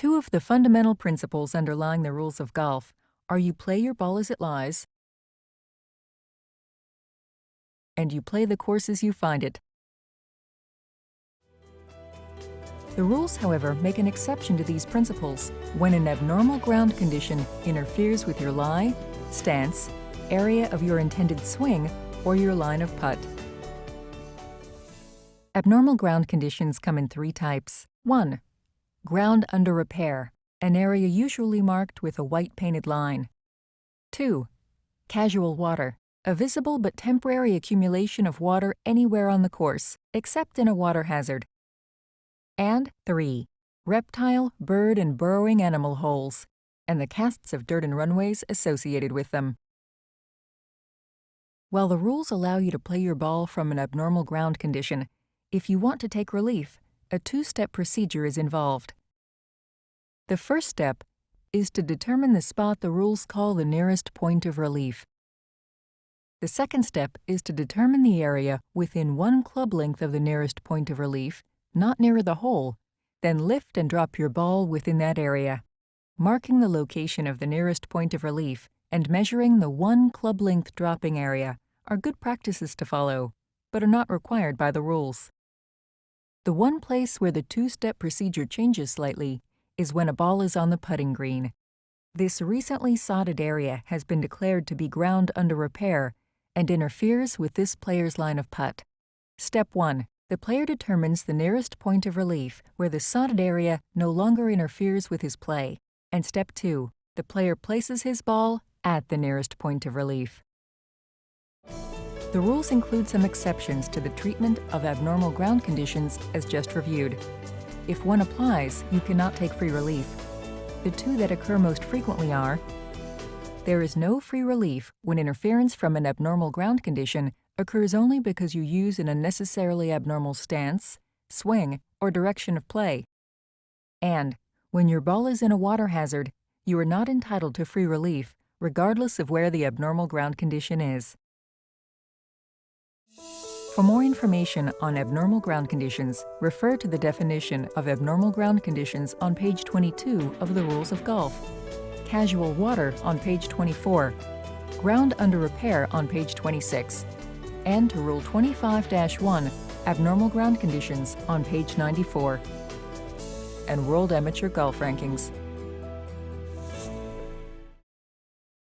Two of the fundamental principles underlying the rules of golf are you play your ball as it lies, and you play the course as you find it. The rules, however, make an exception to these principles when an abnormal ground condition interferes with your lie, stance, area of your intended swing, or your line of putt. Abnormal ground conditions come in three types. 1. Ground under repair, an area usually marked with a white painted line. 2. Casual water, a visible but temporary accumulation of water anywhere on the course, except in a water hazard. And 3. Reptile, bird, and burrowing animal holes, and the casts of dirt and runways associated with them. While the rules allow you to play your ball from an abnormal ground condition, if you want to take relief, a two-step procedure is involved. The first step is to determine the spot the rules call the nearest point of relief. The second step is to determine the area within one club length of the nearest point of relief, not nearer the hole, then lift and drop your ball within that area. Marking the location of the nearest point of relief and measuring the one club length dropping area are good practices to follow, but are not required by the rules. The one place where the two-step procedure changes slightly is when a ball is on the putting green. This recently sodded area has been declared to be ground under repair and interferes with this player's line of putt. Step 1. The player determines the nearest point of relief where the sodded area no longer interferes with his play. And Step 2. The player places his ball at the nearest point of relief. The rules include some exceptions to the treatment of abnormal ground conditions as just reviewed. If one applies, you cannot take free relief. The two that occur most frequently are: there is no free relief when interference from an abnormal ground condition occurs only because you use an unnecessarily abnormal stance, swing, or direction of play. And when your ball is in a water hazard, you are not entitled to free relief, regardless of where the abnormal ground condition is. For more information on abnormal ground conditions, refer to the definition of abnormal ground conditions on page 22 of the Rules of Golf, casual water on page 24, ground under repair on page 26, and to Rule 25-1, abnormal ground conditions on page 94, and World Amateur Golf Rankings.